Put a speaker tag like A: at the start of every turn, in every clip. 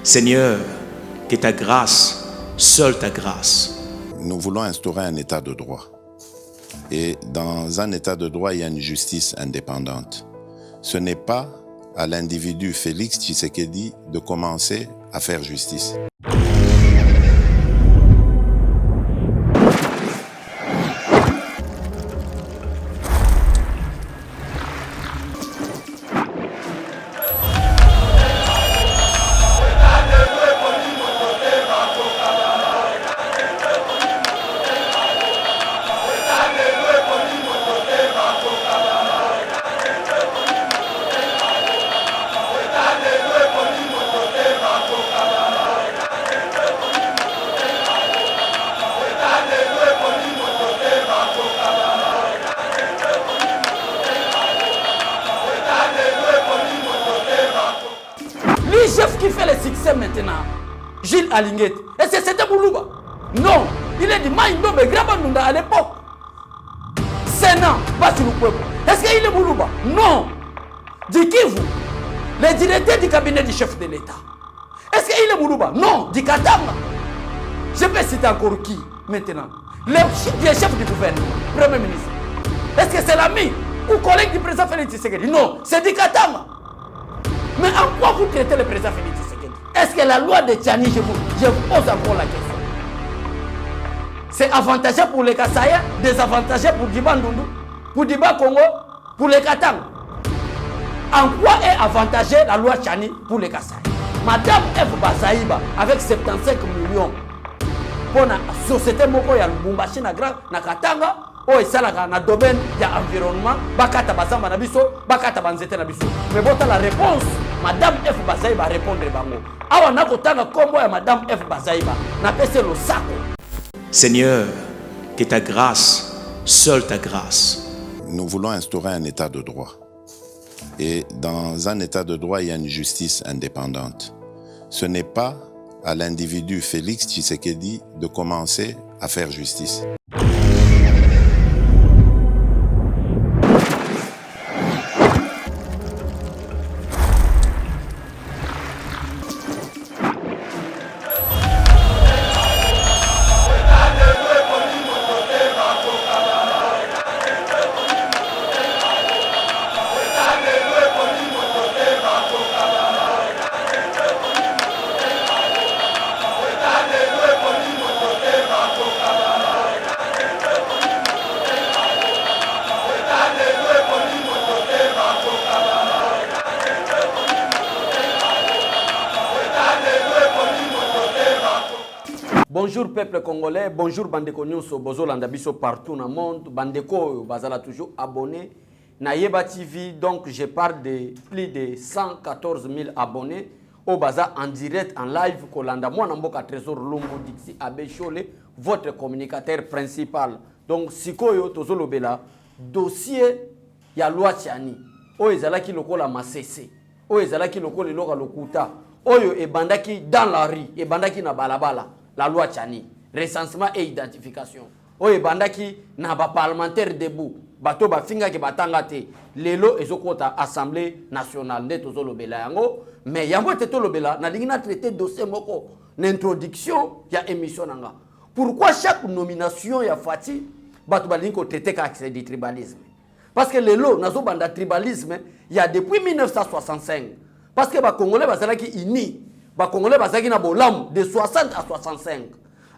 A: Seigneur, que ta grâce, seule ta grâce.
B: Nous voulons instaurer un état de droit. Et dans un état de droit, il y a une justice indépendante. Ce n'est pas à l'individu Félix Tshisekedi de commencer à faire justice.
C: Chef qui fait le succès maintenant, Gilles Alinguet. Est-ce que c'était Boulouba? Non, il est du Maïndombe, Grabandunda à l'époque. Sénat, pas sur le peuple. Est-ce qu'il est Boulouba? Non. Dit qui vous? Le directeur du cabinet du chef de l'État. Est-ce qu'il est Boulouba? Non. Dit Katanga. Je peux citer encore qui maintenant? Le chef du gouvernement, Premier ministre. Est-ce que c'est l'ami ou collègue du président Félix Tshisekedi? Non, c'est dit Katanga. Mais en quoi vous traitez le président Félix Tshisekedi? Est-ce que la loi de Tchani, je vous pose encore la question, c'est avantageux pour les Kassaïens, désavantageux pour Diba Ndundu, pour Diba Congo, pour les Katang? En quoi est avantageux la loi Tchani pour les Kassaïens? Madame F. Bazaïba, avec 75 millions, pour la société Moko ya Lubumbashi na Katanga, oh et ça là na domaine ya environnement bakata bazamba na biso bakata banzete na biso mais bota la réponse madame F Bazaïba répondre bango awa nako tanga kombo ya madame F Bazaïba na pese lo sako.
A: Seigneur, que ta grâce, seule ta grâce.
B: Nous voulons instaurer un état de droit. Et dans un état de droit, il y a une justice indépendante. Ce n'est pas à l'individu Félix Tshisekedi de commencer à faire justice.
C: Bonjour peuple congolais, bonjour Bandeko Nyonso, Bozo Landabiso partout dans le monde. Bandeko Bazala toujours abonné. Nayeba TV, donc je parle de plus de 114 000 abonnés. Au Baza en direct, en live, Kolanda. Moi, Namboka Trésor Lumbu Dixi Abe Chole, votre communicateur principal. Donc, Sikoyo Tozolo Bela, dossier ya loi Tchani. O ezalaki lokola masese. O ezalaki lokola loka lokuta. Oyo ebandaki dans la rue, ebandaki na balabala. La loi Tchani, recensement et identification. Oye bandaki na ba parlementaire debout. Bato ba finga ke batanga te. Lelo ezokota assemblée nationale nde tozolo bela yango, mais yango teto lobela na lingi na traité dossier moko n'introduction ya émission nanga. Pourquoi chaque nomination ya Fati bato ba lingi ko traité ka accès du tribalisme? Parce que lelo nazo banda tribalisme il y a depuis 1965. Parce que ba congolais bazalaki ini ba congolais bazaki na bolam de 60 à 65.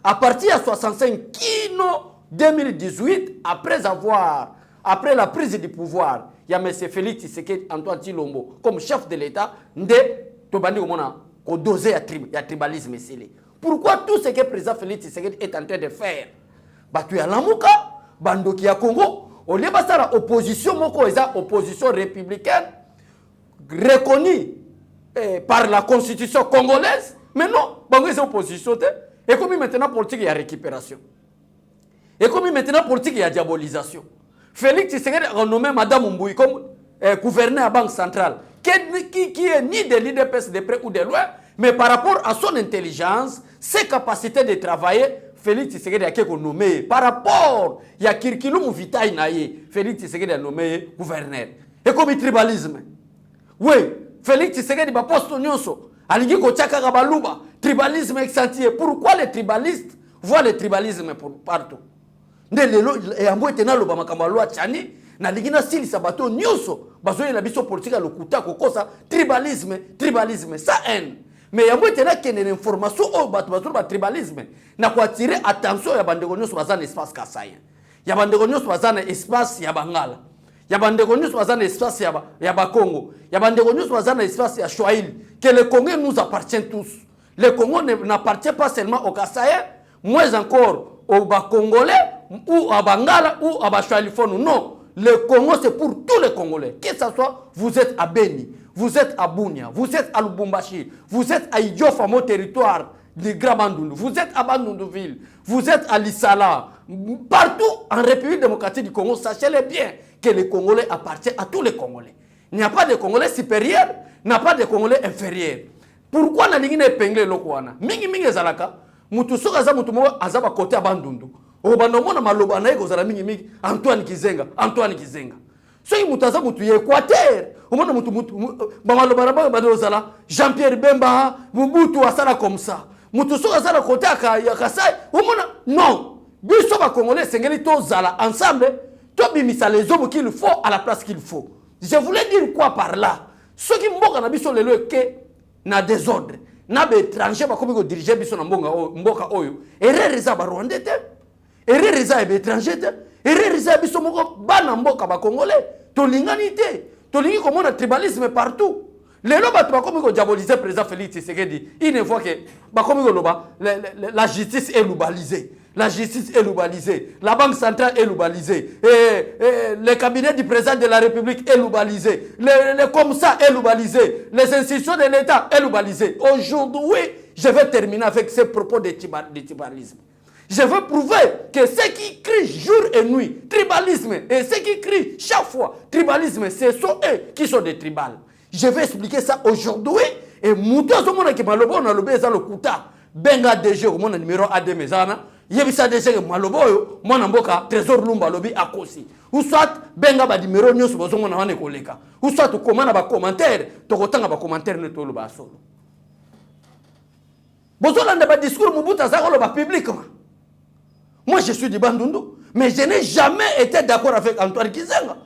C: À partir de 65 kino 2018 après la prise du pouvoir, il y a M. Félix Tshisekedi Antoine Tshilombo comme chef de l'État nde to bandi komona ko doser ya tribalisme ici. Pourquoi tout ce que le président Félix Tshisekedi est en train de faire? Batu ya lamuka bandoki ya Congo au lieu basara opposition moko eza opposition républicaine reconnue par la constitution congolaise, mais non, bango est opposition. Et comme maintenant politique, il y a récupération. Et comme maintenant politique, il y a diabolisation. Félix Tshisekedi a renommé Madame Mbouy comme gouverneur à la Banque centrale, qui est ni de l'IDPS de près ou de loin, mais par rapport à son intelligence, ses capacités de travailler, Félix Tshisekedi a été nommé. Par rapport à Kirkilou Vitaï Naye, Félix Tshisekedi a nommé gouverneur. Et comme le tribalisme. Oui. Félix Tshisekedi ba poste nyonso Alingi kochaka kabaluba. Tribalisme accentué. Pourquoi les tribalistes voient le tribalisme partout? Nde lelo yambo etena loba makambo loi tchani na ligina sili sabato nyoso bazoye na biso politique ya lokuta kokosa tribalisme ça haine. Mais yambo etena kene information o bato bazo ba tribalisme na ko attirer attention ya bandeko nyoso bazana espace kasaya. Ya bandeko nyoso bazana espace ya Bangala. Ya bandeko nyoso bazana espace ya Bakongo. Ya bandeko nyoso bazana espace ya Swahili. Que le Congo nous appartient tous. Le Congo n'appartient pas seulement aux Kasaïens, moins encore aux Congolais, ou à Bangala, ou à Bachalifono. Non, le Congo c'est pour tous les Congolais. Que ce soit, vous êtes à Beni, vous êtes à Bunia, vous êtes à Lubumbashi, vous êtes à Idiofa, mon territoire du Grand Bandundu, vous êtes à Bandundu-Ville, vous êtes à Lissala, partout en République démocratique du Congo, sachez-le bien que les Congolais appartiennent à tous les Congolais. Il n'y a pas de Congolais supérieurs, il n'y a pas de Congolais inférieurs. Pourquoi na lingine épinglé lokwana? Mingi zalaka, mutu soka za mutu mo azaba côté à Bandundu. O bandomo na maloba na ego zala mingi Antoine Kizenga. Soki mutu aza mutu ya Équateur, o mona mutu ba maloba na ba zala Jean-Pierre Bemba, Mobutu asala comme ça. Mutu soka zala côté ya Kasai, o mona non. Biso ba Congolais sengeli to zala ensemble, to bimisa les hommes qu'il faut à la place qu'il faut. Je voulais dire quoi par là? Ce qui mboka na biso lelo ke na désordre na be étranger ba komi ko diriger biso na mboka oyo erreur za ba Rwandais te erreur za be étranger te erreur za biso moko bana mboka ba Congolais to lingani te to lingi ko mona tribalisme partout lelo ba ba komi ko diaboliser président Félix Tshisekedi une fois que ba komi ko loba la justice est lubalisée. La justice est lubalisée. La Banque centrale est lubalisée. Le cabinet du président de la République est lubalisé. Le commissaire est lubalisé. Les institutions de l'État est lubalisé. Aujourd'hui, je vais terminer avec ces propos de tribalisme. Je veux prouver que ceux qui crient jour et nuit, tribalisme, et ceux qui crient chaque fois, tribalisme, ce sont eux qui sont des tribales. Je vais expliquer ça aujourd'hui. Et Mouto Somona qui m'a lobé dans le Kouta. Benga DG, mon numéro AD Mezana. Yebisa DG Maloboyo, mon amboka, Trésor Lumba Lobby à Kosi. Ou soit Benga ba numéro news bozo mon wane koleka. Ou soit tu commande ba commentaire, to kotanga ba commentaire ne to lo ba solo. Bozo landa ba discours Mobutu za ko ba publiquement. Moi je suis du Bandundu, mais je n'ai jamais été d'accord avec Antoine Kizenga.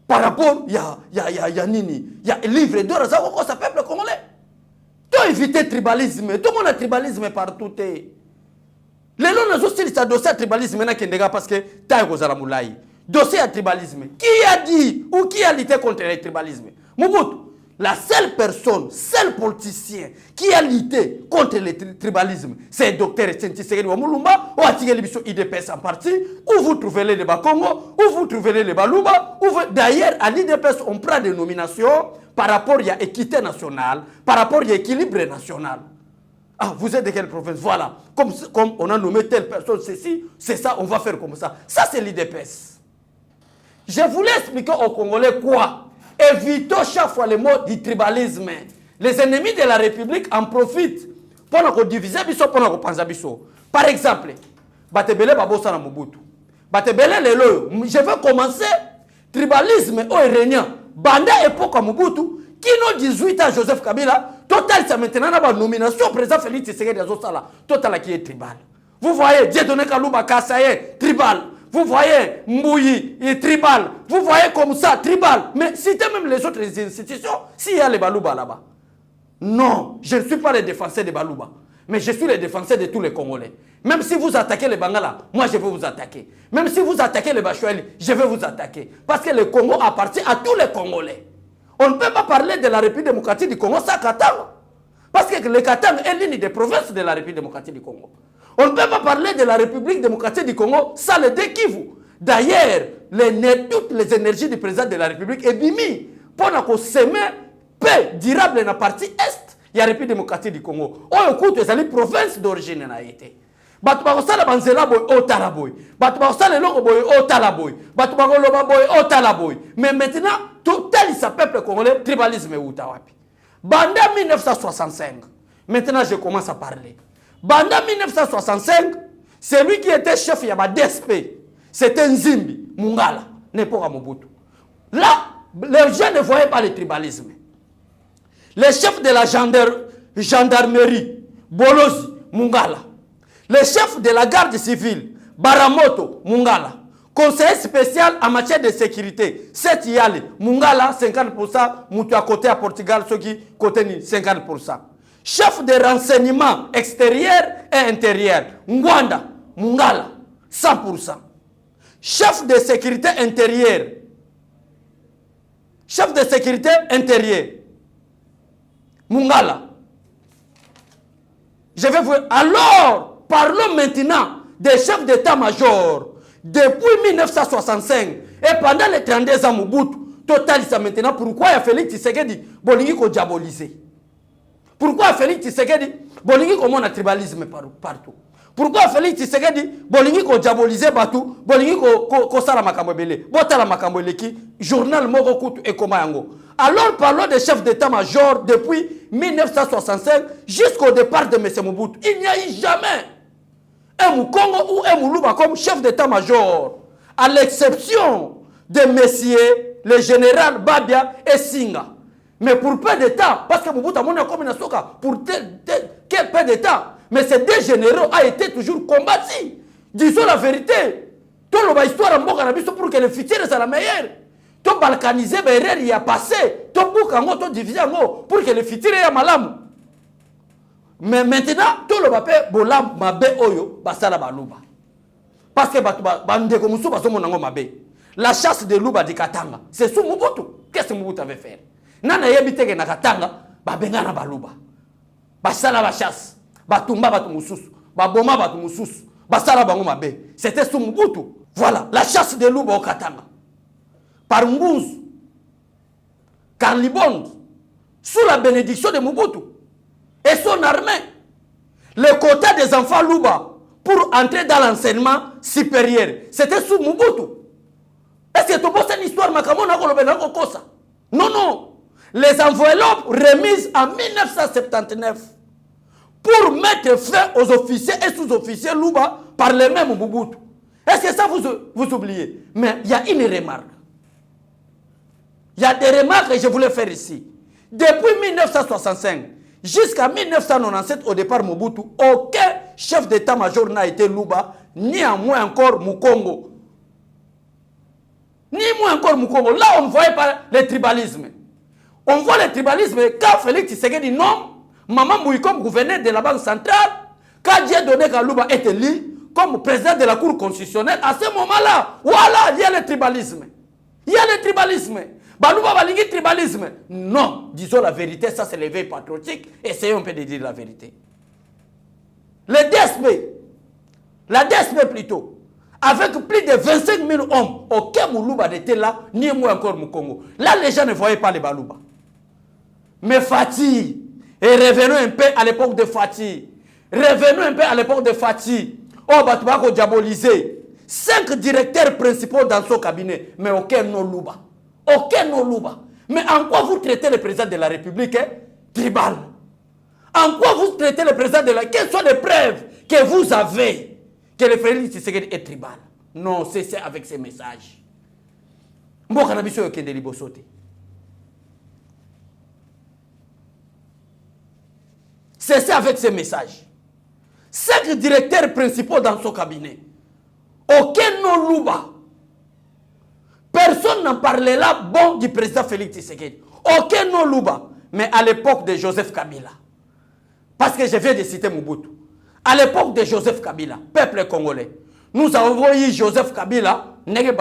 C: Par rapport il y a nini, il y a livre d'or za ko sa peuple congolais. Tu éviter tribalisme, tout le monde a tribalisme partout. Les gens ont aussi ce dossier à tribalisme parce que tu as un dossier à tribalisme. Qui a dit ou qui a lutté contre le tribalisme? Mobutu, la seule personne, seul politicien qui a lutté contre le tribalisme, c'est le docteur Etienne Tshisekedi Wamulumba, ou Atigeli Biso IDPS en partie, où vous trouvez les Bakongo, où vous trouvez les Baluba, d'ailleurs à l'IDPS on prend des nominations par rapport à l'équité nationale, par rapport à l'équilibre national. Ah, vous êtes de quelle province? Voilà. Comme on a nommé telle personne, ceci, c'est ça, on va faire comme ça. Ça, c'est l'IDPS. Je voulais expliquer aux Congolais quoi? Évitons chaque fois le mot du tribalisme. Les ennemis de la République en profitent pour diviser, pour penser. Par exemple, Batebele Babosa na Mobutu. Batebele Lelo, je vais commencer. Tribalisme au régnant. Banda époque à Mobutu, qui n'a 18 ans Joseph Kabila, total c'est maintenant la nomination président Félix Tshisekedi Azosala, total qui est tribal. Vous voyez, Dieudonné Kalouba Kassaye, tribal. Vous voyez, Mbouyi, tribal. Vous voyez comme ça, tribal. Mais citez même les autres institutions, s'il y a les Balouba là-bas. Non, je ne suis pas le défenseur des Balouba. Mais je suis le défenseur de tous les Congolais. Même si vous attaquez les Bangala, moi je vais vous attaquer. Même si vous attaquez les Bachoueli, je vais vous attaquer. Parce que le Congo appartient à tous les Congolais. On ne peut pas parler de la République démocratique du Congo sans Katanga. Parce que le Katanga est l'une des provinces de la République démocratique du Congo. On ne peut pas parler de la République démocratique du Congo sans le Kivu. D'ailleurs, toutes les énergies du président de la République est bimi pour semer paix durable dans la partie est. Il y a la République démocratique du Congo. On écoute les provinces d'origine na été. Batu bakosala banzela boy o talaboy. Batu bakosala loko boy o talaboy. Batu bakoloba boy o talaboy. Mais maintenant, tout tel sa peuple congolais tribalisme uta wapi. Banda 1965. Maintenant je commence à parler. Banda 1965, c'est lui qui était chef yaba DSP. C'était Nzimbi Mungala, n'importe Mobutu. Là, les gens ne voyaient pas le tribalisme. Le chef de la gendarmerie, gendarmerie, Bolozi, Mungala. Le chef de la garde civile, Baramoto, Mungala. Conseiller spécial en matière de sécurité, Seth Yale, Mungala, 50%, Moutou à côté à Portugal, ceux qui côté 50%. Chef de renseignement extérieur et intérieur, Ngwanda, Mungala, 100%. Chef de sécurité intérieure, Mungala. Je vais vous... Alors, parlons maintenant des chefs d'état-major. Depuis 1965 et pendant les 32 ans Mobutu, total ça maintenant. Pourquoi il a Félix Tshisekedi Bolingi ko diaboliser? Pourquoi Félix Tshisekedi Bolingi ko mon tribalisme partout? Pourquoi Félix Tshisekedi Bolingi ko diaboliser Batu? Bolingi ko sala makambo belé. Botala makambo leki journal moko kutu et koma yango. Alors parlons des chefs d'état-major depuis 1965 jusqu'au départ de M. Mobutu. Il n'y a eu jamais un Moukongo ou un Moulouba comme chef d'état-major, à l'exception de messieurs le général Babia et Singa. Mais pour peu de temps, parce que Mobutu a monté comme une soka, pour quel peu de temps, mais ces deux généraux ont été toujours combattus. Disons la vérité. Tout l'histoire en Bokanabiso pour que le futur soit la meilleure. Tout balkaniser, il y a passé. Tout boukango, tout diviser pour que le futur soit malam. Mais maintenant, tout le monde peut bolam mabe oyo basala baluba. Parce que bande comme ça baso monango mabe. La chasse de louba di Katanga, c'est sous Mobutu. Qu'est-ce que Mobutu avait fait? Nana yebite ke na Katanga, ba benga na baluba. Basala ba chasse, batumba batu mususu, ba boma batu mususu, basala bango mabe. C'était sous Mobutu. Voilà, la chasse de louba au Katanga. Par Mbouze, Carlibond, sous la bénédiction de Mobutu. Et son armée, le quota des enfants Louba pour entrer dans l'enseignement supérieur, c'était sous Mobutu. Est-ce que tu penses une histoire Non, non. Les enveloppes remises en 1979 pour mettre fin aux officiers et sous-officiers Louba par les mêmes Mobutu. Est-ce que ça vous oubliez? Mais il y a une remarque. Il y a des remarques que je voulais faire ici. Depuis 1965, jusqu'à 1997, au départ Mobutu, aucun chef d'état-major n'a été Louba, ni à moins encore Mukongo. Ni moins encore Mukongo. Là, on ne voyait pas le tribalisme. On voit le tribalisme quand Félix Tshisekedi non, Maman Mouy comme gouverneur de la Banque centrale, quand Dieu donné que Louba est élu comme président de la Cour constitutionnelle, à ce moment-là, voilà, il y a le tribalisme. Il y a le tribalisme. Balouba balingi tribalisme. Non, disons la vérité, ça c'est l'éveil patriotique. Essayons un peu de dire la vérité. Le DSP, la DSP plutôt, avec plus de 25 000 hommes, aucun Moulouba n'était là, ni moi encore Moukongo. Là, les gens ne voyaient pas les Balouba. Mais Fatih, et revenons un peu à l'époque de Fatih. Revenons un peu à l'époque de Fatih. Oh, Batouako diabolisé. 5 directeurs principaux dans son cabinet, mais aucun non Louba. Aucun non Louba. Mais en quoi vous traitez le président de la République tribal? En quoi vous traitez le président de la... Quelles sont les preuves que vous avez que le Félix Tshisekedi est tribal? Non, cessez avec ces messages. Cessez avec ces messages. 5 directeurs principaux dans son cabinet. Aucun non Louba. Personne n'en parlait là bon du président Félix Tshisekedi. Aucun non Louba. Mais à l'époque de Joseph Kabila. Parce que je viens de citer Mobutu. À l'époque de Joseph Kabila, peuple congolais, nous avons eu Joseph Kabila, le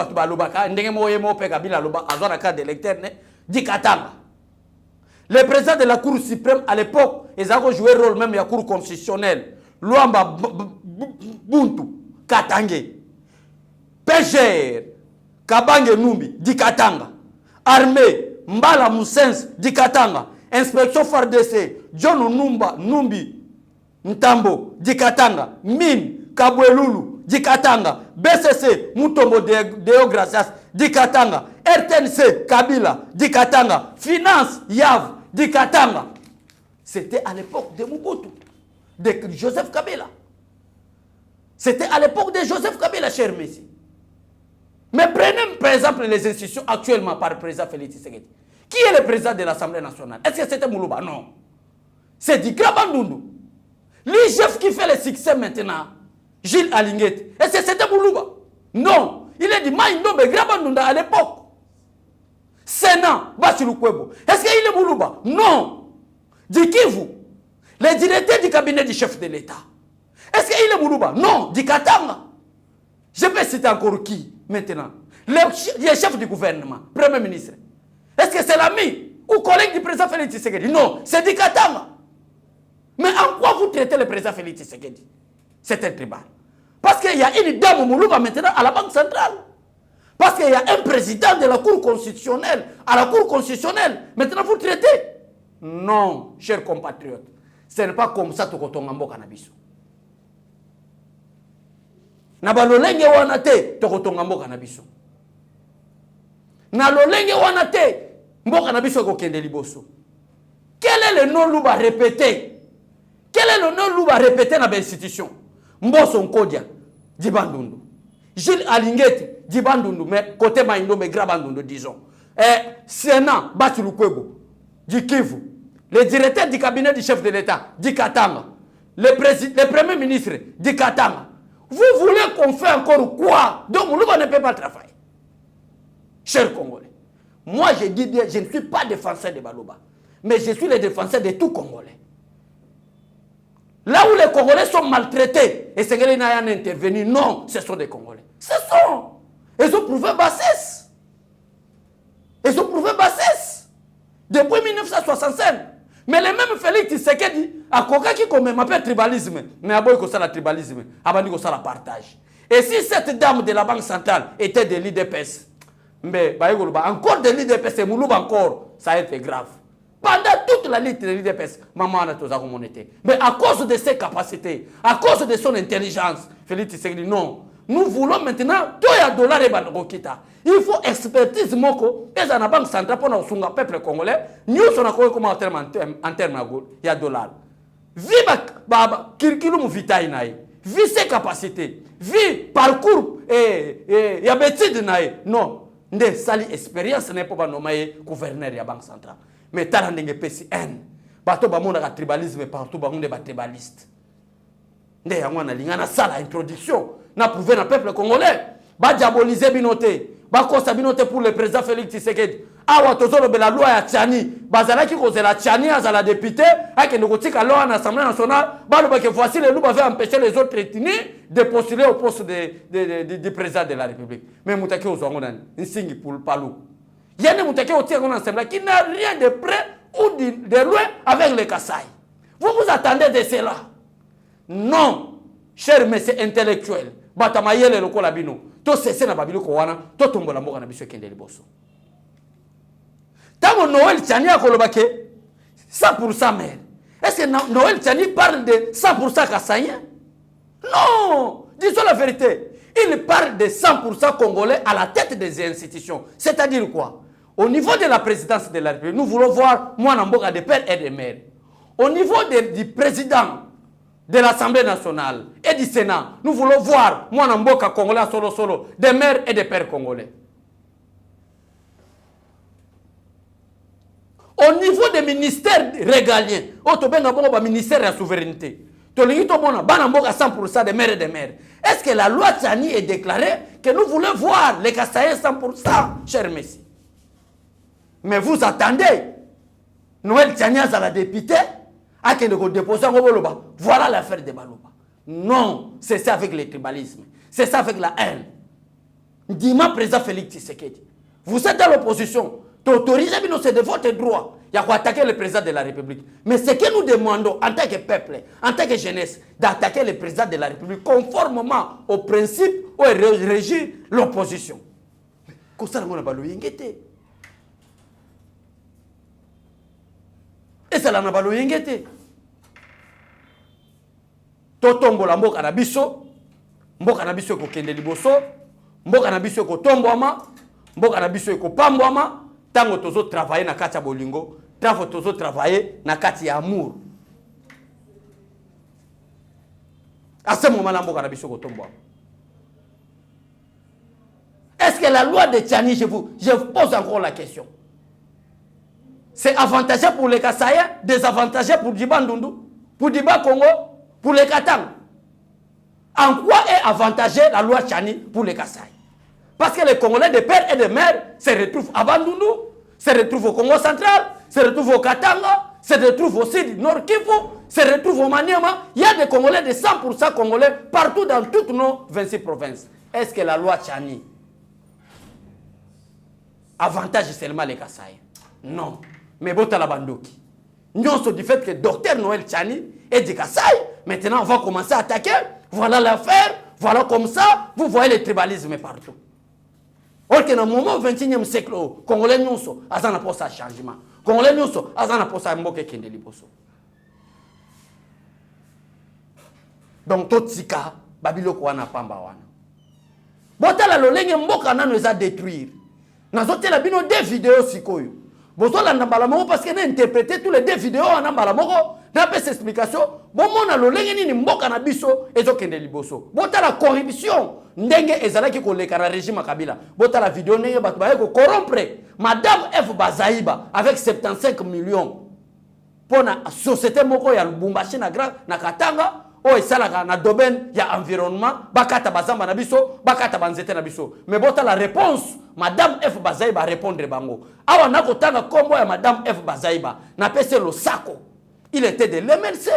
C: président de la Cour suprême à l'époque, ils ont joué le rôle même de la Cour constitutionnelle. Luamba Buntu, Katangé, PGR, Kabange Numbi, Dikatanga, Armée, Mbala Moussens, Dikatanga, Inspection FARDC, John Numba, Numbi, Ntambo, Dikatanga, Mine, Kabwelulu, Dikatanga, BCC, Mutombo Deo Gracias, Dikatanga, RTNC, Kabila, Dikatanga, Finance, Yav, Dikatanga. C'était à l'époque de Mobutu, de Joseph Kabila. C'était à l'époque de Joseph Kabila, cher Messi. Mais prenez par exemple les institutions actuellement par le président Félix Tshisekedi. Qui est le président de l'Assemblée nationale? Est-ce que c'était Moulouba? Non. c'est du Grabandundu. Le chef qui fait le succès maintenant, Gilles Alinguet, est-ce que c'était Moulouba? Non, il est du Maïndombe Grabandunda à l'époque. Sénat, Bachiloukwebo. Est-ce qu'il est Moulouba? Non. Du Kivu, le directeur du cabinet du chef de l'État. Est-ce qu'il est Moulouba? Non. Du Katanga. Je peux citer encore qui maintenant? Le chef du gouvernement, premier ministre. Est-ce que c'est l'ami ou collègue du président Félix Tshisekedi? Non, c'est du Katanga. Mais en quoi vous traitez le président Félix Tshisekedi? C'est un tribal. Parce qu'il y a une dame Moulouba maintenant à la Banque centrale. Parce qu'il y a un président de la Cour constitutionnelle à la Cour constitutionnelle. Maintenant vous traitez? Non, chers compatriotes. Ce n'est pas comme ça que vous avez cannabis. Na balolenge wana te tokotonga mboka na biso. Na lolenge wana te mboka na biso kokende liboso. Quel est le nom louba répété? Quel est le nom louba répété dans l'institution? Mboso Nkodia, Dibandundu. Gilles Alinguet, Dibandundu, mais côté Maïndo, mais Grabandundu, disons. Sénat, Bachiloukwebo, du Kivu. Le directeur du cabinet du chef de l'État, du Katanga. Le premier ministre, du Katanga. Vous voulez qu'on fasse encore quoi? Donc, Moulouba ne peut pas travailler. Chers Congolais, moi je dis bien, je ne suis pas défenseur de Balouba, mais je suis le défenseur de tout Congolais. Là où les Congolais sont maltraités, et c'est que les Nayan intervenus, non, ce sont des Congolais. Ce sont. Ils ont prouvé bassesse. Ils ont prouvé bassesse. Depuis 1965. Mais les mêmes Félix Tshisekedi, à Koka qui comme m'appelle tribalisme, mais à boy que ça la tribalisme, à bandi que ça la partage. Et si cette dame de la Banque centrale était de l'IDPS, mais encore de l'IDPS, et Moulouba encore, ça a été grave. Pendant toute la lutte de l'IDPS, maman a tous monité. Mais à cause de ses capacités, à cause de son intelligence, Félix Tshisekedi, non. Nous voulons maintenant, $2 et Bandokita. Il faut expertise moko, et dans la Banque centrale pour le peuple congolais, nous sommes en termes il y a $. Vive Baba, Kirkilum Vitaï Naï, vive ses capacités, vive parcours et yabetide Naï. Non, ne sali expérience n'est pas nommé gouverneur de la Banque centrale. Mais t'as un PCN, bateau bamonda tribalisme partout, bamonda tribaliste. Ne yangwana lingana sala introduction. N'a prouvé dans le peuple congolais. Ba diaboliser binoté. Ba kosa binoté pour le président Félix Tshisekedi. Awa tozolo be la loi ya Tchani. Bazala ki koze la Tchani à la députée. Ake nokotika loi en Assemblée nationale. Ba lo que voici les loups avaient empêché les autres ethnies de postuler au poste de président de la République. Mais moutake ozongonan. Nsingi pour palou. Yene moutake otia en Assemblée qui n'a rien de près ou de loin avec les Kassai. Vous vous attendez de cela? Non, chers messieurs intellectuels. Batamayele lokola bino to sese na babilo ko wana to tombola mboka na biso kende liboso tango Noël Tchani akolobake 100% mère. Est-ce que Noël Tchani parle de 100% Kassaïen? Non, disons la vérité. Il parle de 100% Congolais à la tête des institutions. C'est-à-dire quoi? Au niveau de la présidence de la République, nous voulons voir moi mboka de père et de mère. Au niveau du président de l'Assemblée nationale et du Sénat, nous voulons voir moi mboka congolais solo, des mères et des pères congolais. Au niveau des ministères régaliens, au ministère de la souveraineté, bana mboka 100% des mères et des mères. Est-ce que la loi Tchani est déclarée que nous voulons voir les Kassaïens 100%, chers messieurs? Mais vous attendez Noël Tchani à la députée à qui nous déposons voilà l'affaire de Balouba. Non, c'est ça avec le tribalisme. C'est ça avec la haine. Dis-moi, président Félix Tshisekedi, vous êtes dans l'opposition. T'autorisez, c'est de votre droit. Il y a quoi attaquer le président de la République. Mais ce que nous demandons en tant que peuple, en tant que jeunesse, d'attaquer le président de la République conformément aux principes où régit l'opposition. Comme ça, on a pas l'ouïngete. Et ça, on a pas l'ouïngete. Totombo la mboka na biso ko kende liboso, mboka na biso ko tombwama, mboka na biso ko pambwama, tango tozo travailler na kati ya bolingo, tango tozo travailler na kati ya amour. À ce moment-là, mboka na biso ko tombwama. Est-ce que la loi de Tchani, je vous pose encore la question. c'est avantageux pour les Kassaïens, désavantageux pour Djiba Ndundu, pour Djiba Congo, pour les Katang. En quoi est avantageux la loi Tchani pour les Kassaïens? Parce que les Congolais de père et de mère se retrouvent à Bandundu, se retrouvent au Congo central, se retrouvent au Katanga, se retrouvent aussi du Nord Kivu, se retrouvent au Maniema. Il y a des Congolais, de 100% Congolais, partout dans toutes nos 26 provinces. Est-ce que la loi Tchani avantage seulement les Kassaïens? Non. Mais Bota la Bandoki. Nous sommes du fait que Dr Noël Tchani est du Kassai. Maintenant, on va commencer à attaquer. Voilà l'affaire. Voilà comme ça. Vous voyez le tribalisme partout. Or que dans le moment 21e siècle, Congolais nous sommes à un poste à changement. Congolais nous sommes à un poste à Mboke Kendeli Bosso. Donc, tout sika, Babiloko wana pamba wana. Bota la lolenge Mboka na nous a détruire. Nous avons la bino des vidéos sikoyo. Bozo la ndambalamoko parce que n'a interprété tous les deux vidéos en ndambalamoko. N'a pas cette explication. Bon mon a lolenge ni Mboka na biso ezo Kendeli Bosso. Bota la corruption. Ndenge ezalaki koleka na régime Kabila. Bota la vidéo ndenge batu ba ko corrompre Madame F Bazaïba avec 75 millions. Pour la société moko ya Lubumbashi na Grand na Katanga. Oh, et ça là, na domaine, il y a environnement, bakata bazamba na biso, bakata banzete na biso. Mais bota la réponse, Madame F Bazaïba répondre bango. Awa nako tanga kombo ya Madame F Bazaïba, na pese lo sako. Il était de l'MLC.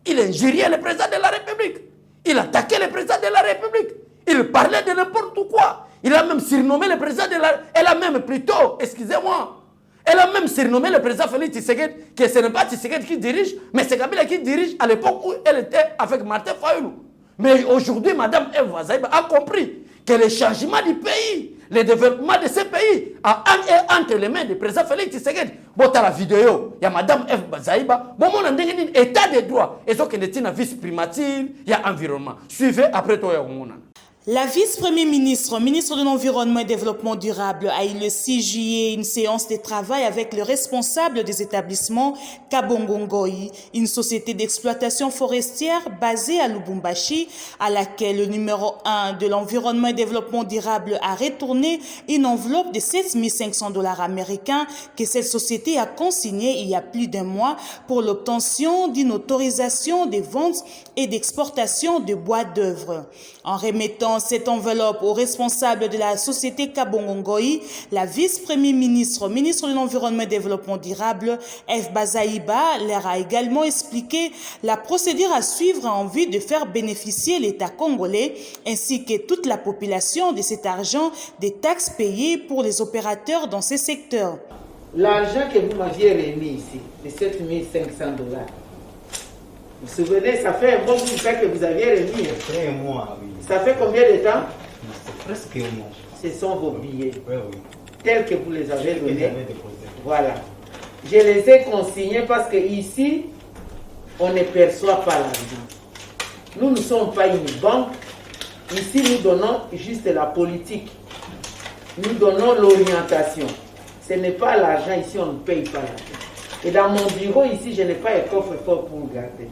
C: Il injuriait le président de la République. Il attaquait le président de la République. Il parlait de n'importe quoi. Il a même surnommé le président de la... Elle a même plutôt, excusez-moi, elle a même surnommé le président Félix Tshisekedi, que ce n'est pas Tshisekedi qui dirige, mais c'est Kabila qui dirige à l'époque où elle était avec Martin Fayulu. Mais aujourd'hui, Mme Eva Zaïba a compris que le changement du pays, le développement de ce pays, est entre les mains du président Félix Tshisekedi. Bon, tu as la vidéo, il y a Mme Eva Zaïba, bon, on a un état de droit, et ce qui est une vice-primature, il y a environnement. Suivez après toi,
D: La vice-premier ministre, ministre de l'Environnement et Développement durable, a eu le 6 juillet une séance de travail avec le responsable des établissements Kabongongoi, une société d'exploitation forestière basée à Lubumbashi, à laquelle le numéro 1 de l'Environnement et Développement durable a retourné une enveloppe de 7 500 $ américains que cette société a consignée il y a plus d'un mois pour l'obtention d'une autorisation de vente et d'exportation de bois d'œuvre. En remettant cette enveloppe au responsable de la société Kabongongoi, la vice-premier ministre, ministre de l'Environnement et Développement durable, F. Bazaïba, leur a également expliqué la procédure à suivre en vue de faire bénéficier l'État congolais ainsi que toute la population de cet argent des taxes payées pour les opérateurs dans ces secteurs.
E: L'argent que vous m'aviez remis ici, les 7 500 $, vous vous souvenez, ça fait un bon bout de temps que vous aviez remis.
F: Après un mois, oui.
E: Ça fait combien de temps?
F: Presque un mois.
E: Ce sont vos billets,
F: Oui, oui.
E: tels que vous les avez donnés.
F: Déposé.
E: Voilà. Je les ai consignés parce que ici, on ne perçoit pas l'argent. Nous ne sommes pas une banque. Ici, nous donnons juste la politique. Nous donnons l'orientation. Ce n'est pas l'argent. Ici, on ne paye pas l'argent. Et dans mon bureau, ici, je n'ai pas un coffre-fort pour garder.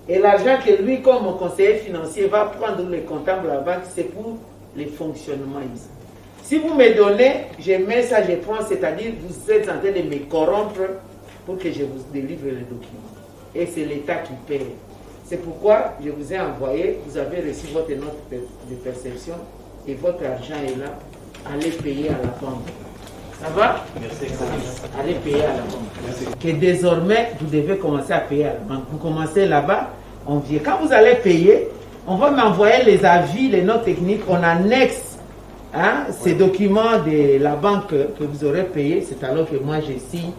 E: Et l'argent que lui, comme mon conseiller financier, va prendre les comptables à la banque, c'est pour les fonctionnements ici. Si vous me donnez, je mets ça, je prends, c'est-à-dire vous êtes en train de me corrompre pour que je vous délivre les documents. Et c'est l'État qui paye. C'est pourquoi je vous ai envoyé, vous avez reçu votre note de perception et votre argent est là. Allez payer à la banque. Ça va?
F: Merci.
E: Allez payer à la banque. Merci. Que désormais, vous devez commencer à payer à la banque. Vous commencez là-bas, on vient. Quand vous allez payer, on va m'envoyer les avis, les notes techniques, on annexe ces documents de la banque que vous aurez payé. C'est alors que moi, je signe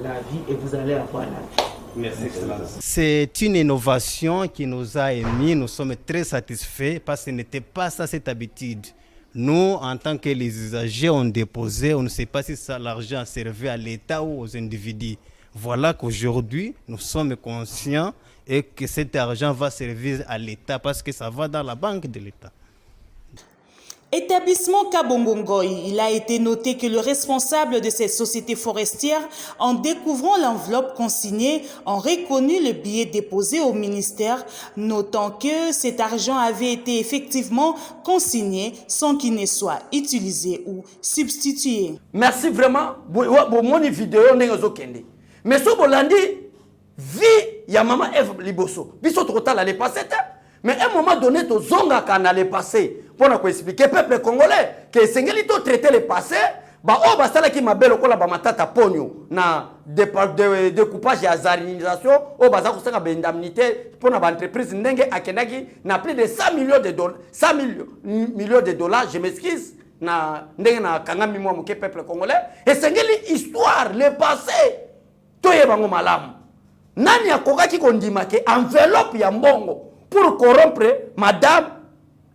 E: l'avis et vous allez avoir l'avis.
F: Merci, Excellence.
G: C'est une innovation qui nous a émis. Nous sommes très satisfaits parce que ce n'était pas ça cette habitude. Nous, en tant que les usagers, on déposait, on ne sait pas si l'argent servait à l'État ou aux individus. Voilà qu'aujourd'hui, nous sommes conscients et que cet argent va servir à l'État parce que ça va dans la banque de l'État.
D: Établissement Kabongongoy, il a été noté que le responsable de cette société forestière, en découvrant l'enveloppe consignée, a reconnu le billet déposé au ministère, notant que cet argent avait été effectivement consigné sans qu'il ne soit utilisé ou substitué.
C: Merci vraiment. Mon vidéo n'est pas kende. Mais ce bolandi, vie ya maman Eve Liboso. Biso total allait passer. Mais à un moment donné, to zonga kan allait passer. Pour nous expliquer peuple congolais que sengeli to traiter le passé. Ba o ba sala ki mabelo kola ba matata ponyo na découpage ya zarisation o ba za ko senga ba indemnité pour na ba entreprise ndenge akendaki na plus de 100 millions de dollars 100 millions de dollars, je m'excuse na ndenge na kangami mwa muke peuple congolais et sengeli histoire le passé to yebango malamu nani akokaki kondima ke enveloppe ya mbongo pour corrompre madame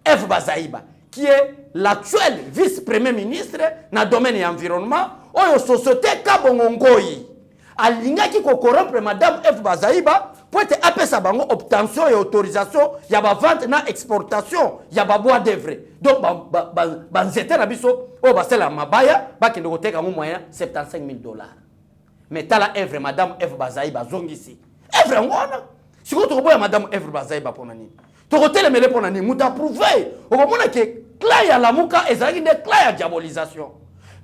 C: Eve Bazaiba qui est l'actuel vice-premier ministre dans le domaine de l'environnement, oyo société Kabongongoyi. Alingaki ko corrompre madame Eve Bazaiba pour être apesa bango obtention et autorisation ya ba vente na exportation ya ba bois d'œuvre. Donc banzete na biso o basela mabaya ba kende ko teka mo moyen $75,000. Mais tala Eve madame Eve Bazaiba zongisi. Eve ngona. Siko to boya madame Eve Bazaiba pona nini? To hôtel mele pona nini? Muta prouver. O mona ke clan ya lamuka ezalaki de clan ya diabolisation.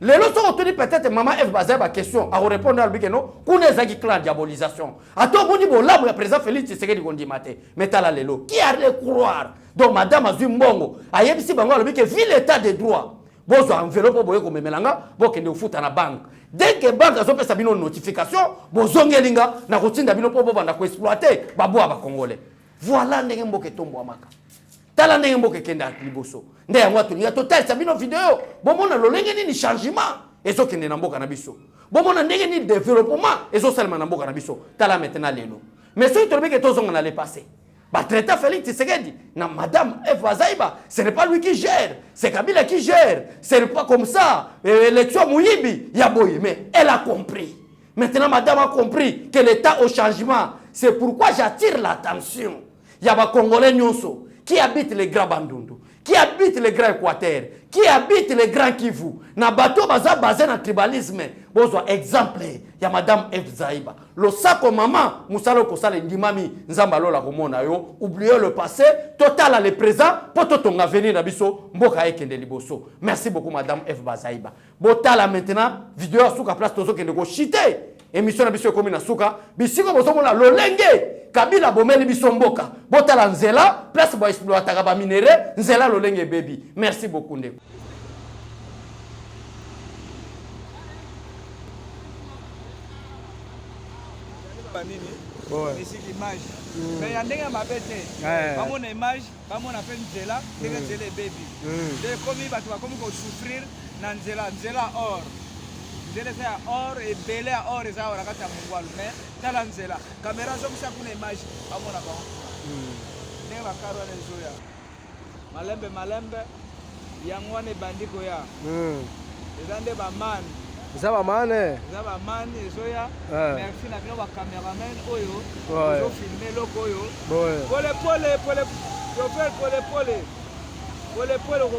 C: Les leçons retenues peut-être maman Eve Bazaiba question à répondre à lui que non, qu'on ezalaki clan diabolisation. Ato boni bo labo ya président Félix Tshisekedi kondimate. Mais tala lelo, qui a le croire? Donc madame Azui Mbongo, ayebisi bango alobi que vu l'état de droit, bozo enveloppe boye ko memelanga, bo kende ufuta na banque. Dès que banque azopesa bino notification, bozongelinga na kotinda bino po banda ko exploiter babo ba congolais. Voilà ndenge mboke tombo amaka. Tala ndenge mboke kenda liboso. Nde yango atulinga total sabino video. Bomona lolenge ni changement ezo kende na mboka na biso. Bomona ndenge ni développement ezo salma na mboka na biso. Tala maintenant lelo. Mais ce qui que tozonga na le passé. Ba traité Félix Tshisekedi na madame Eve Bazaiba, ce n'est pas lui qui gère, c'est Kabila qui gère. Ce n'est pas comme ça. Élection Mouyibi, Yaboyi, mais elle a compris. Maintenant madame a compris que l'état au changement. C'est pourquoi j'attire l'attention. Il y a des Congolais nyonso qui habitent les grands Bandundu, qui habitent les grands Équateur, qui habitent les grands Kivu. Na bateau baza basé dans le tribalisme. Bozo exemple, il y a madame Eve Bazaiba. Le sako maman, musalo kosala ndimami nzambalo la komona yo, oubliez le passé, total à le présent, poto tonga venir na biso mboka ekende liboso. Merci beaucoup madame Eve Bazaiba. Botala maintenant vidéo asuka place tozo kende ko chiter. Émission na biso ekomi na suka bisiko bosomona lolenge Kabila bomeli biso mboka botala nzela place bo exploiter ba minéraux nzela lolenge baby. Merci beaucoup ndeko.
H: Ici l'image. Mais il y a des gens qui ont image, comme on appelle Nzela, Nzela baby. Comme il va souffrir dans Nzela or. Nzela c'est or et belé or et ça on a quand même mais dans Nzela. Caméra zoom ça pour image, comme on a pas. N'est pas caro les zoya. Malembe, yangwane bandiko ya. Ezande ba man.
I: Zaba mane.
H: Zaba man ezoya. Merci na bino ba cameraman oyo. Oyo filmer loko oyo. Pole. Pole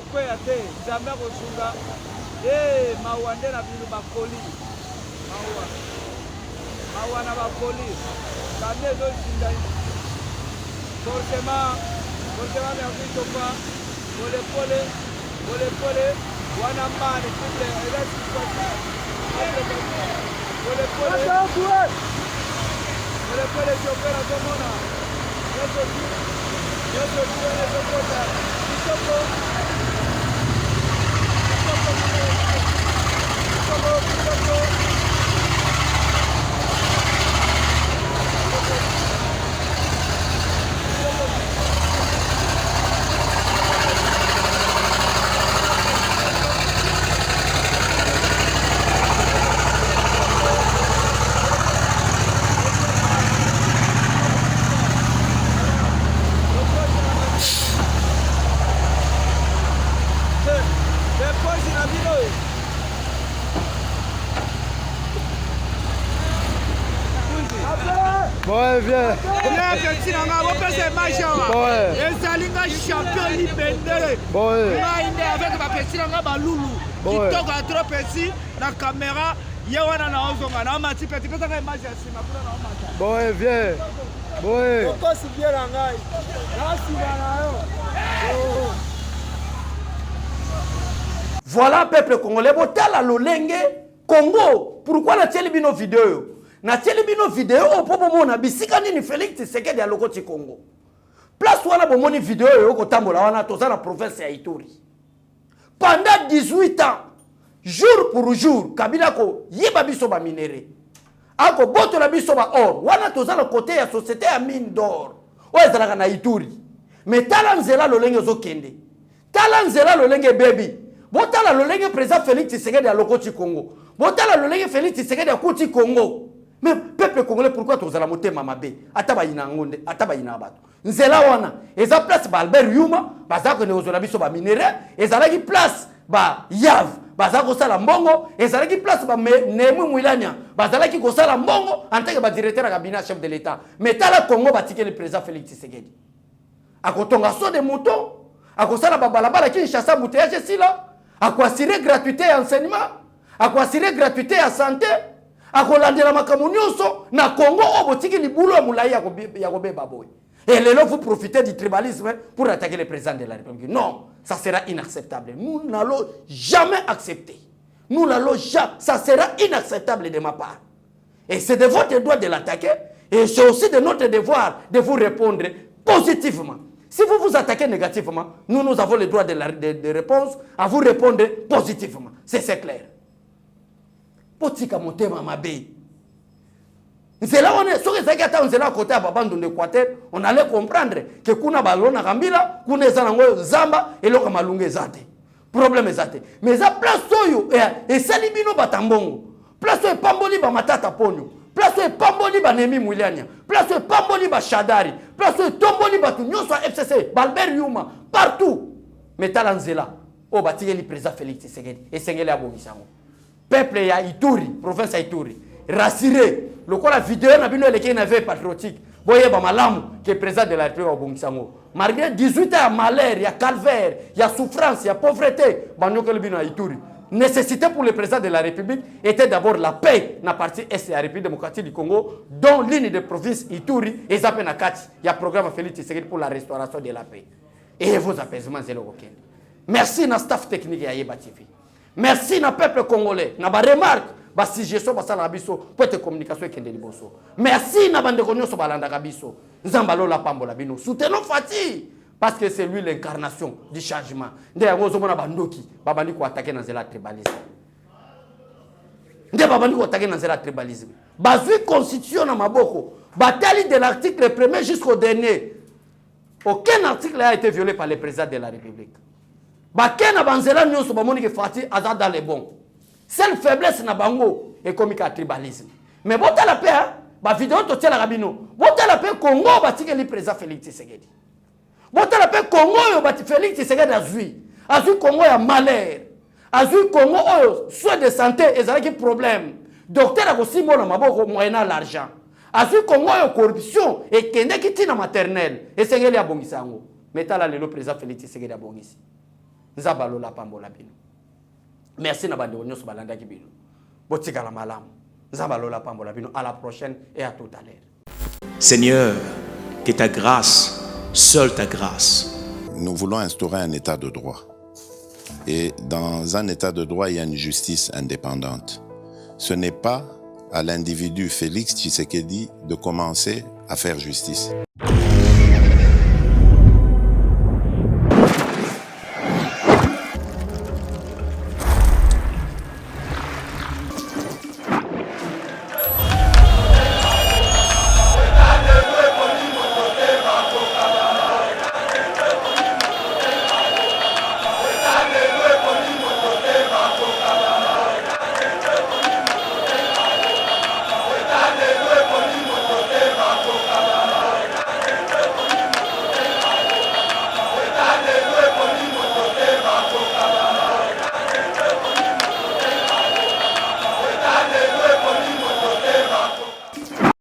H: ko ya te. Zambe ko sunga. Mawande na bino ba koli. Mawa na ba koli. Kande zo sinda. Forcément merci topa. Pole. Wana mane triple eleti Pole chopera tomona.
I: Ouais, viens.
H: bapesi na nga bopesa image awa ezali nga champion libendele ngai nde avec bapesi na nga balulu kitoko ya trop pesi na caméra ye wana na ozonga na omati peti pesaka image ya nsima kuna na omata
I: boye vie boye
H: okosi bie na ngai nasima na yo.
C: Voilà peuple congolais botala lolenge Congo. Pourquoi na tieli bino vidéo? Na tieli bino vidéo po bomona bisika nini Félix Tshisekedi ya lokoti Congo. Place wana bomoni vidéo yo ko tambola wana toza na province ya Ituri. Pendant 18 ans, jour pour jour, Kabila ko yeba biso ba minéré. Ako boto la biso ba or. Wana toza na côté ya société ya mine d'or. O ezalaka na Ituri. Mais tala nzela lolenge zo kende. Tala nzela lolenge baby. Botala lolenge président Félix Tshisekedi ya lokoti Congo. Botala lolenge Félix Tshisekedi ya kuti Congo. Mais peuple congolais pourquoi tozala motema mabe? Ataba ina ngonde, ataba ina bato. Nzela wana, eza place ba Albert Yuma, bazako ne ozola biso ba minéré, ezala ki place ba Yav, bazako sala mbongo, ezala ki place ba Nemu Mwilania, bazala ki kosala mbongo en tant que ba directeur cabinet chef de l'état. Mais tala Congo batike le président Félix Tshisekedi. Akotonga so de moutons, akosala ba balabala ki Kinshasa bouteillage sila. À quoi assurer gratuité à enseignement, à quoi assurer gratuité à santé, à quoi l'andela makamunyoso na Congo au botiki libulo moulai ya gobe baboy. Et les lots vous profitez du tribalisme pour attaquer le président de la République. Non, ça sera inacceptable. Nous n'allons jamais accepter. Nous n'allons jamais. Ça sera inacceptable de ma part. Et c'est de votre droit de l'attaquer. Et c'est aussi de notre devoir de vous répondre positivement. Si vous vous attaquez négativement, nous avons le droit de réponse à vous répondre positivement. C'est clair. Potika motema mabe. C'est là où on est. Si on côté à Babandou de Équateur, on allait comprendre que kuna balona Gambila, kuna zanango Zamba et l'autre malungue zate. Problème zate. Mais ça place soyo et salibino batambongo. Place soyo pamboli ba matata ponyo. Place soyo pamboli ba Nemi Mwilania. Place soyo pamboli ba Shadari. Place soyo tomboli ba tout nyonso FCC, Balbert Yuma, partout. Mais talanzela o batike li président Félix Tshisekedi et sengeli abomisango. Peuple ya Ituri, province ya Ituri, rassuré. Le quoi la vidéo na bino eleke na veille patriotique. Boye ba malamu que président de la République abomisango. Malgré 18 ans ya malheur, ya calvaire, ya souffrance, ya pauvreté, banyo ke bino ya Ituri. Nécessité pour le président de la République était d'abord la paix dans la partie est de la République démocratique du Congo, dont l'une des provinces Ituri et Zapenakati. Il y a un programme Félix Tshisekedi pour la restauration de la paix. Et vos apaisements, c'est le week-end. Merci à staff technique à Yeba TV. Merci à peuple congolais. Na ba remarque, ba suggestion ba sala biso pour te communication avec Ndeliboso. Merci na bande konyo so balanda biso. Nzambalo la pambola bino. Soutenons Fati. Parce que c'est lui l'incarnation du changement. Nde yango zomona bandoki babandi ko attaquer dans la tribalisme. Nde babandi ko attaquer dans la tribalisme. Bazui constitution na maboko, bataille de l'article 1er jusqu'au dernier. Aucun article n'a été violé par le président de la République. Bakena banzela nyonso bamoni ke Fati aza dans les bons. Seule faiblesse na bango et comme ka tribalisme. Mais bota la paix, ba vidéo to tiela rabino. Bota la paix Congo batike li président Félix Tshisekedi. Bota la paix Congo yo bati Félix Tshisekedi azui. Azui Congo ya malheur. Azui Congo oyo soins de santé ezalaki problème. Docteur akosimbo na maboko moyena l'argent. Azui Congo yo corruption et kende kiti na maternelle. Esengeli abongisa yango. Metala lelo président Félix Tshisekedi abongisi. Nzabalo la pambola bino. Merci na bande onyo so balanda ki bino. Botika la malamu. Nzabalo la pambola bino. À la prochaine et à tout à l'heure.
A: Seigneur, que ta grâce, seule ta grâce.
B: Nous voulons instaurer un état de droit. Et dans un état de droit, il y a une justice indépendante. Ce n'est pas à l'individu Félix Tshisekedi de commencer à faire justice.